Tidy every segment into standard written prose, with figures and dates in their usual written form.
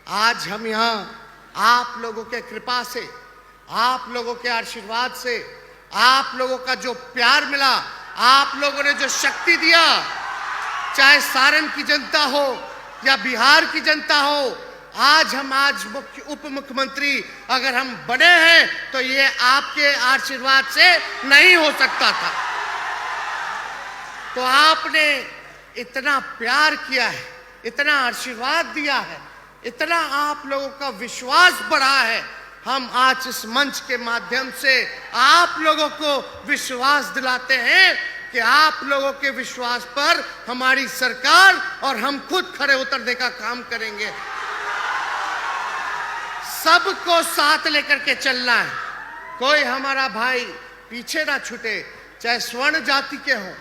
आज हम यहाँ आप लोगों के कृपा से, आप लोगों के आशीर्वाद से, आप लोगों का जो प्यार मिला, आप लोगों ने जो शक्ति दिया, चाहे सारण की जनता हो या बिहार की जनता हो, आज उप मुख्यमंत्री अगर हम बने हैं तो ये आपके आशीर्वाद से नहीं हो सकता था। तो आपने इतना प्यार किया है, इतना आशीर्वाद दिया है, इतना आप लोगों का विश्वास बढ़ा है। हम आज इस मंच के माध्यम से आप लोगों को विश्वास दिलाते हैं कि आप लोगों के विश्वास पर हमारी सरकार और हम खुद खड़े उतरने का काम करेंगे। सबको साथ लेकर के चलना है, कोई हमारा भाई पीछे ना छूटे, चाहे स्वर्ण जाति के हो,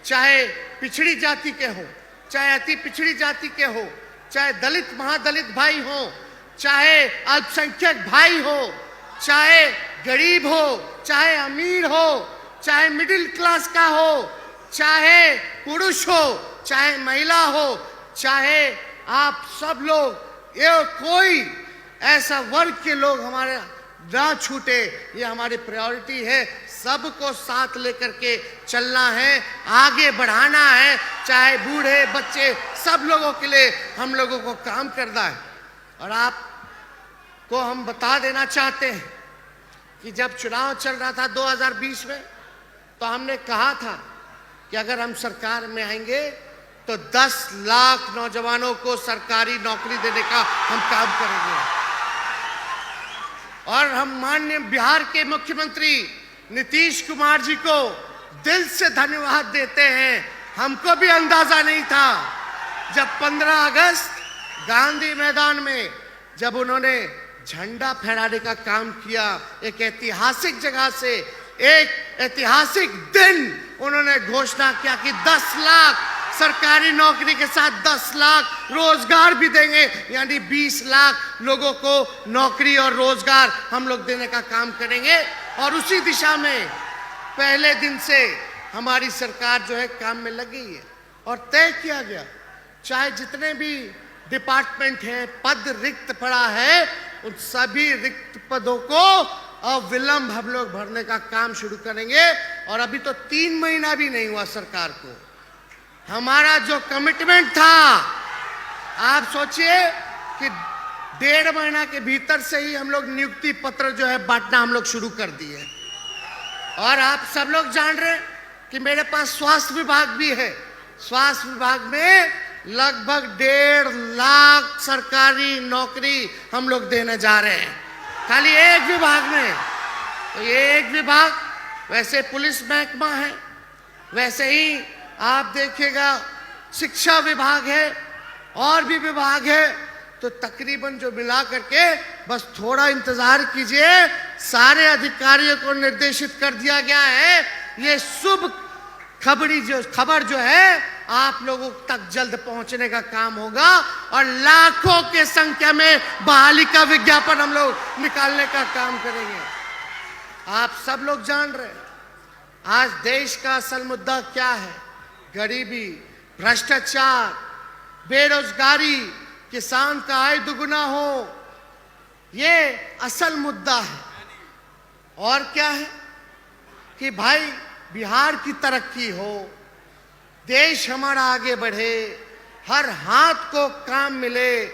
चाहे पिछड़ी जाति के हो, चाहे अति पिछड़ी जाति के हो, चाहे दलित महादलित भाई हो, चाहे अल्पसंख्यक भाई हो, चाहे गरीब हो, चाहे अमीर हो, चाहे मिडिल क्लास का हो, चाहे पुरुष हो, चाहे महिला हो, चाहे आप सब लोग, ये कोई ऐसा वर्ग के लोग हमारे ना छूटे, ये हमारी प्रायोरिटी है। सबको साथ लेकर के चलना है, आगे बढ़ाना है, चाहे बूढ़े बच्चे सब लोगों के लिए हम लोगों को काम करना है। और आपको हम बता देना चाहते हैं कि जब चुनाव चल रहा था 2020 में, तो हमने कहा था कि अगर हम सरकार में आएंगे तो 10 लाख नौजवानों को सरकारी नौकरी देने का हम काम करेंगे। और हम माननीय बिहार के मुख्यमंत्री नीतीश कुमार जी को दिल से धन्यवाद देते हैं। हमको भी अंदाजा नहीं था जब 15 अगस्त गांधी मैदान में जब उन्होंने झंडा फहराने का काम किया, एक ऐतिहासिक जगह से एक ऐतिहासिक दिन उन्होंने घोषणा किया कि 10 लाख सरकारी नौकरी के साथ 10 लाख रोजगार भी देंगे, यानी 20 लाख लोगों को नौकरी और रोजगार हम लोग देने का काम करेंगे। और उसी दिशा में पहले दिन से हमारी सरकार जो है काम में लगी है और तय किया गया, चाहे जितने भी डिपार्टमेंट हैं, पद रिक्त पड़ा है, उन सभी रिक्त पदों को अविलंब हम लोग भरने का काम शुरू करेंगे। और अभी तो 3 महीना भी नहीं हुआ सरकार को। हमारा जो कमिटमेंट था, आप सोचिए कि 1.5 महीना के भीतर से ही हम लोग नियुक्ति पत्र जो है बांटना हम लोग शुरू कर दिए। और आप सब लोग जान रहे हैं कि मेरे पास स्वास्थ्य विभाग भी है। स्वास्थ्य विभाग में लगभग 1.5 लाख सरकारी नौकरी हम लोग देने जा रहे हैं, खाली एक विभाग में। तो ये एक विभाग, वैसे पुलिस महकमा है, वैसे ही आप देखिएगा शिक्षा विभाग है, और भी विभाग है। तो तकरीबन जो मिला करके बस थोड़ा इंतजार कीजिए, सारे अधिकारियों को निर्देशित कर दिया गया है। ये शुभ खबर जो है आप लोगों तक जल्द पहुंचने का काम होगा और लाखों के संख्या में बहाली का विज्ञापन हम लोग निकालने का काम करेंगे। आप सब लोग जान रहे हैं आज देश का असल मुद्दा क्या है। गरीबी, भ्रष्टाचार, बेरोजगारी, किसान का आय दुगुना हो, ये असल मुद्दा है। और क्या है कि भाई बिहार की तरक्की हो, देश हमारा आगे बढ़े, हर हाथ को काम मिले,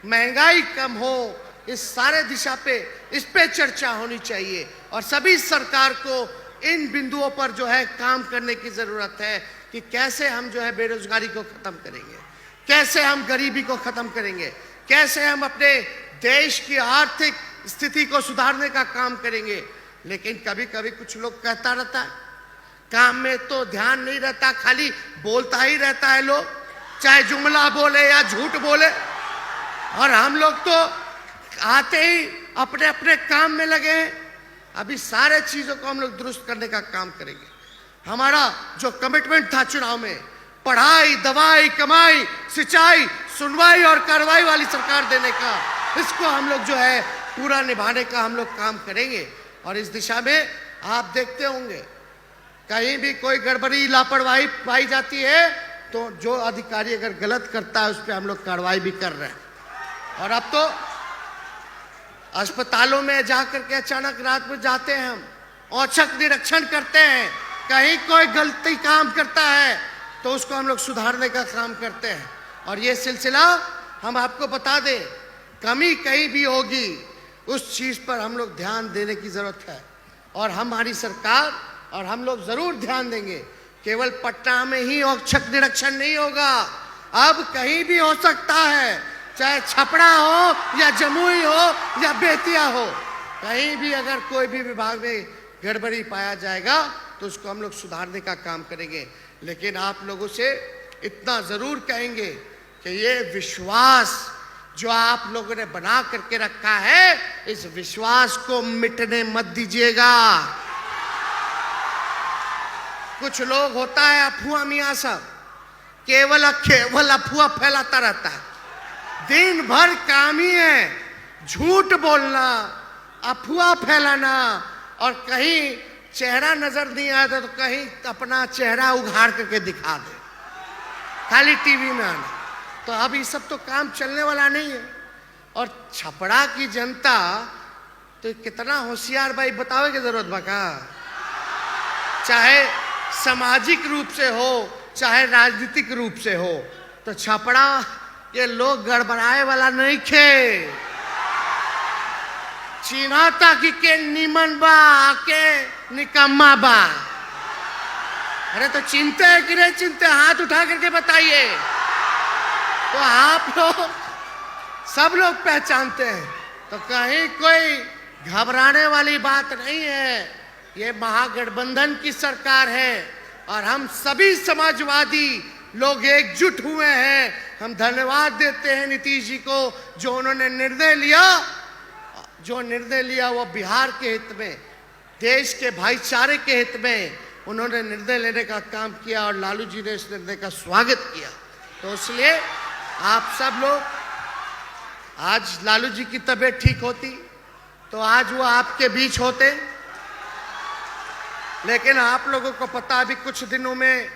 महंगाई कम हो, इस सारे दिशा पे इस पे चर्चा होनी चाहिए। और सभी सरकार को इन बिंदुओं पर जो है काम करने की जरूरत है कि कैसे हम जो है बेरोजगारी को खत्म करेंगे, कैसे हम गरीबी को खत्म करेंगे, कैसे हम अपने देश की आर्थिक स्थिति को सुधारने का काम करेंगे। लेकिन कभी कभी कुछ लोग कहता रहता है, काम में तो ध्यान नहीं रहता, खाली बोलता ही रहता है लोग, चाहे जुमला बोले या झूठ बोले। और हम लोग तो आते ही अपने अपने काम में लगे हैं। अभी सारे चीजों को हम लोग दुरुस्त करने का काम करेंगे। हमारा जो कमिटमेंट था चुनाव में, पढ़ाई, दवाई, कमाई, सिंचाई, सुनवाई और कार्रवाई वाली सरकार देने का, इसको हम लोग जो है पूरा निभाने का हम लोग काम करेंगे। और इस दिशा में आप देखते होंगे कहीं भी कोई गड़बड़ी, लापरवाही पाई जाती है तो जो अधिकारी अगर गलत करता है उस पर हम लोग कार्रवाई भी कर रहे हैं। और अब तो अस्पतालों में जाकर के अचानक रात में जाते हैं, हम औचक निरीक्षण करते हैं, कहीं कोई गलती काम करता है तो उसको हम लोग सुधारने का काम करते हैं। और ये सिलसिला हम आपको बता दें, कमी कहीं भी होगी उस चीज पर हम लोग ध्यान देने की जरूरत है, और हमारी सरकार और हम लोग जरूर ध्यान देंगे। केवल पटना में ही औचक निरीक्षण नहीं होगा, अब कहीं भी हो सकता है, चाहे छपरा हो या जमुई हो या बेतिया हो, कहीं भी अगर कोई भी विभाग में गड़बड़ी पाया जाएगा तो उसको हम लोग सुधारने का काम करेंगे। लेकिन आप लोगों से इतना जरूर कहेंगे कि ये विश्वास जो आप लोगों ने बना करके रखा है, इस विश्वास को मिटने मत दीजिएगा। कुछ लोग होता है अफवाह मियां सब, केवल अफवाह फैलाता रहता है, दिन भर काम ही है झूठ बोलना, अफवाह फैलाना, और कहीं चेहरा नजर नहीं आता तो कहीं अपना चेहरा उघाड़ करके दिखा दे, खाली टीवी में आना। तो अब ये सब तो काम चलने वाला नहीं है। और छपरा की जनता तो कितना होशियार भाई, बतावे की जरूरत बका, चाहे सामाजिक रूप से हो चाहे राजनीतिक रूप से हो, तो छपरा ये लोग गड़बड़ाए वाला नहीं खे। चिन्हता कि के निमन बा के निकम्मा बा। अरे तो चिंते है कि नहीं चिंते, हाथ उठा करके बताइए। तो आप लोग सब लोग पहचानते हैं, तो कहीं कोई घबराने वाली बात नहीं है। ये महागठबंधन की सरकार है और हम सभी समाजवादी लोग एकजुट हुए हैं। हम धन्यवाद देते हैं नीतीश जी को, जो उन्होंने निर्णय लिया वो बिहार के हित में, देश के भाईचारे के हित में उन्होंने निर्णय लेने का काम किया, और लालू जी ने इस निर्णय का स्वागत किया। तो इसलिए आप सब लोग, आज लालू जी की तबीयत ठीक होती तो आज वो आपके बीच होते, लेकिन आप लोगों को पता, अभी कुछ दिनों में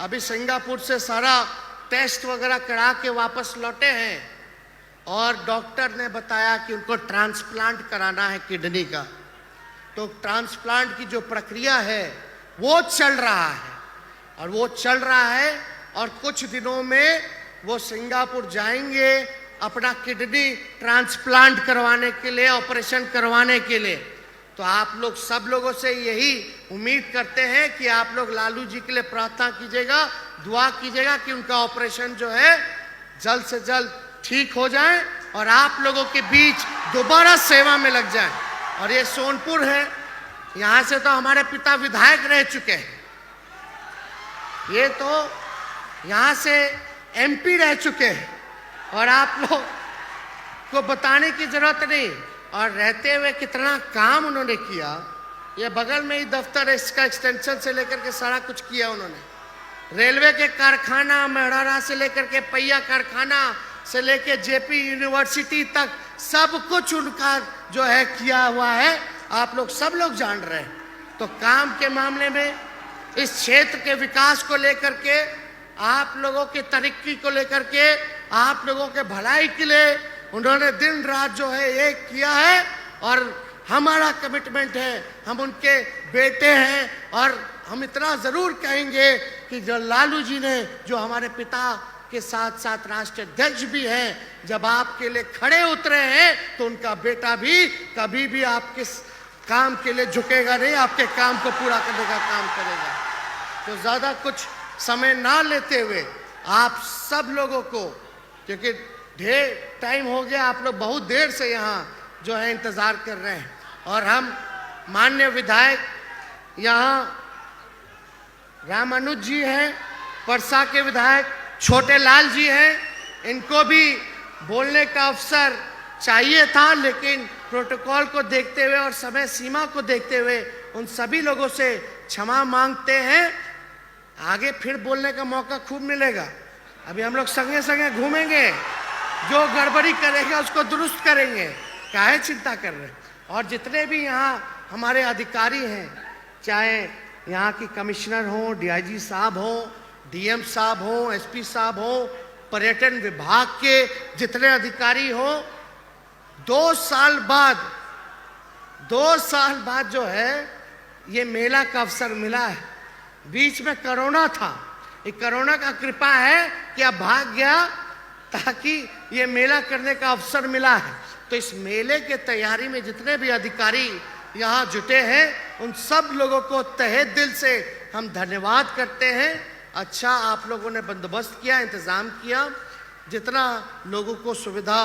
अभी सिंगापुर से सारा टेस्ट वगैरह करा के वापस लौटे हैं, और डॉक्टर ने बताया कि उनको ट्रांसप्लांट कराना है किडनी का। तो ट्रांसप्लांट की जो प्रक्रिया है वो चल रहा है, और कुछ दिनों में वो सिंगापुर जाएंगे अपना किडनी ट्रांसप्लांट करवाने के लिए, ऑपरेशन करवाने के लिए। तो आप लोग सब लोगों से यही उम्मीद करते हैं कि आप लोग लालू जी के लिए प्रार्थना कीजिएगा, दुआ कीजिएगा कि उनका ऑपरेशन जो है जल्द से जल्द ठीक हो जाए और आप लोगों के बीच दोबारा सेवा में लग जाए। और ये सोनपुर है, यहाँ से तो हमारे पिता विधायक रह चुके हैं, ये तो यहाँ से एमपी रह चुके हैं, और आप लोग को बताने की जरूरत नहीं। और रहते हुए कितना काम उन्होंने किया, ये बगल में ही दफ्तर है, इसका एक्सटेंशन से लेकर के सारा कुछ किया उन्होंने। रेलवे के कारखाना, मेहरारा से लेकर के पहिया कारखाना से लेकर जेपी यूनिवर्सिटी तक सब कुछ उनका जो है किया हुआ है, आप लोग सब लोग जान रहे हैं। तो काम के मामले में, इस क्षेत्र के विकास को लेकर के, आप लोगों की तरक्की को लेकर के, आप लोगों के भलाई के लिए उन्होंने दिन रात जो है एक किया है, और हमारा कमिटमेंट है, हम उनके बेटे हैं। और हम इतना जरूर कहेंगे कि जो लालू जी ने, जो हमारे पिता के साथ साथ राष्ट्रीय अध्यक्ष भी हैं, जब आपके लिए खड़े उतरे हैं तो उनका बेटा भी कभी भी आपके काम के लिए झुकेगा नहीं, आपके काम को पूरा करने का काम करेगा। तो ज़्यादा कुछ समय ना लेते हुए आप सब लोगों को, क्योंकि ढेर टाइम हो गया, आप लोग बहुत देर से यहाँ जो है इंतज़ार कर रहे हैं, और हम माननीय विधायक यहाँ रामानुज जी हैं, परसा के विधायक छोटे लाल जी हैं, इनको भी बोलने का अवसर चाहिए था, लेकिन प्रोटोकॉल को देखते हुए और समय सीमा को देखते हुए उन सभी लोगों से क्षमा मांगते हैं। आगे फिर बोलने का मौका खूब मिलेगा। अभी हम लोग संगे संगे घूमेंगे, जो गड़बड़ी करेगा उसको दुरुस्त करेंगे, काहे चिंता कर रहे हैं। और जितने भी यहाँ हमारे अधिकारी हैं, चाहे यहाँ की कमिश्नर हो, डीआईजी साहब हो, डीएम साहब हो, एसपी साहब हो, पर्यटन विभाग के जितने अधिकारी हो, 2 साल बाद जो है ये मेला का अवसर मिला है। बीच में कोरोना था, ये कोरोना का कृपा है कि अब भाग गया, ताकि ये मेला करने का अवसर मिला है। तो इस मेले के तैयारी में जितने भी अधिकारी यहाँ जुटे हैं, उन सब लोगों को तहे दिल से हम धन्यवाद करते हैं। अच्छा आप लोगों ने बंदोबस्त किया, इंतज़ाम किया। जितना लोगों को सुविधा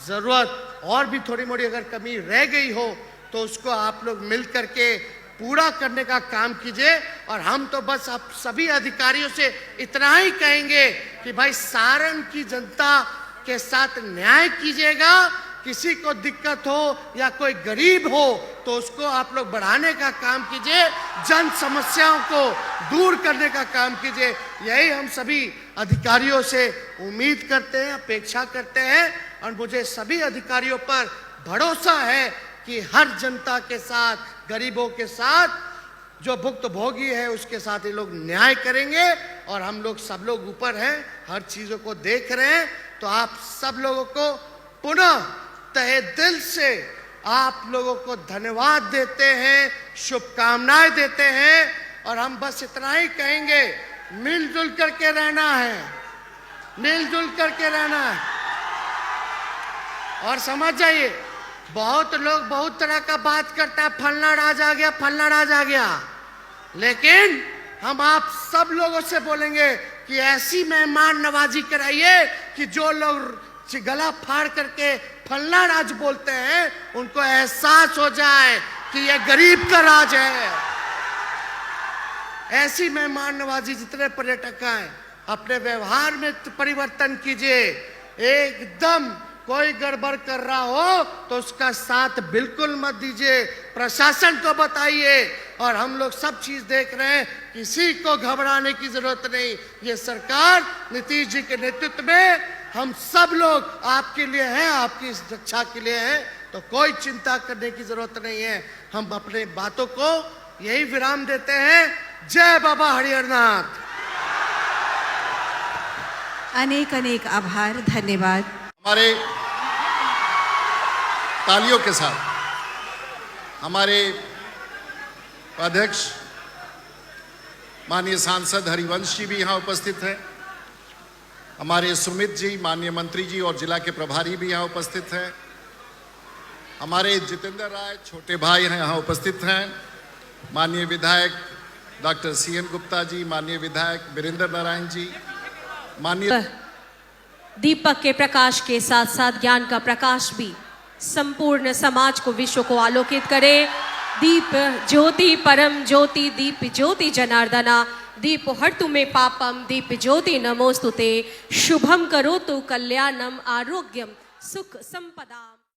ज़रूरत और भी थोड़ी मोड़ी अगर कमी रह गई हो तो उसको आप लोग मिल करके पूरा करने का काम कीजिए। और हम तो बस आप सभी अधिकारियों से इतना ही कहेंगे कि भाई सारण की जनता के साथ न्याय कीजिएगा। किसी को दिक्कत हो या कोई गरीब हो तो उसको आप लोग बढ़ाने का काम कीजिए, जन समस्याओं को दूर करने का काम कीजिए। यही हम सभी अधिकारियों से उम्मीद करते हैं, अपेक्षा करते हैं। और मुझे सभी अधिकारियों पर भरोसा है कि हर जनता के साथ, गरीबों के साथ, जो भुक्तभोगी है उसके साथ ये लोग न्याय करेंगे। और हम लोग सब लोग ऊपर हैं, हर चीज़ों को देख रहे हैं। तो आप सब लोगों को पुनः तहे दिल से आप लोगों को धन्यवाद देते हैं, शुभकामनाएं देते हैं। और हम बस इतना ही कहेंगे, मिलजुल करके रहना है, मिलजुल करके रहना है। और समझ जाइए, बहुत लोग बहुत तरह का बात करता है, फलना राज आ गया, फलना राज आ गया। लेकिन हम आप सब लोगों से बोलेंगे कि ऐसी मेहमान नवाजी कराइए कि जो लोग गला फाड़ करके फलना राज बोलते हैं, उनको एहसास हो जाए कि यह गरीब का राज है। ऐसी मेहमान नवाजी जितने पर्यटक आए, अपने व्यवहार में परिवर्तन कीजिए। एकदम कोई गड़बड़ कर रहा हो तो उसका साथ बिल्कुल मत दीजिए, प्रशासन को बताइए। और हम लोग सब चीज देख रहे हैं, किसी को घबराने की जरूरत नहीं। ये सरकार नीतीश जी के नेतृत्व में हम सब लोग आपके लिए हैं, आपकी रक्षा के लिए हैं। तो कोई चिंता करने की जरूरत नहीं है। हम अपने बातों को यही विराम देते हैं। जय बाबा हरिहरनाथ। अनेक अनेक आभार, धन्यवाद। हमारे तालियों के साथ हमारे अध्यक्ष माननीय सांसद हरिवंश जी भी यहाँ उपस्थित हैं। हमारे सुमित जी, माननीय मंत्री जी और जिला के प्रभारी भी यहाँ उपस्थित हैं। हमारे जितेंद्र राय छोटे भाई हैं, यहाँ उपस्थित हैं। माननीय विधायक डॉक्टर CN गुप्ता जी, माननीय विधायक वीरेंद्र नारायण जी, माननीय दीपक के प्रकाश के साथ साथ ज्ञान का प्रकाश भी संपूर्ण समाज को, विश्व को आलोकित करे। दीप ज्योति परम ज्योति, दीप ज्योति जनार्दना, दीप हर्तु मे पापम, दीप ज्योति नमोस्तुते। शुभम करोतु कल्याणम, आरोग्यम सुख संपदा।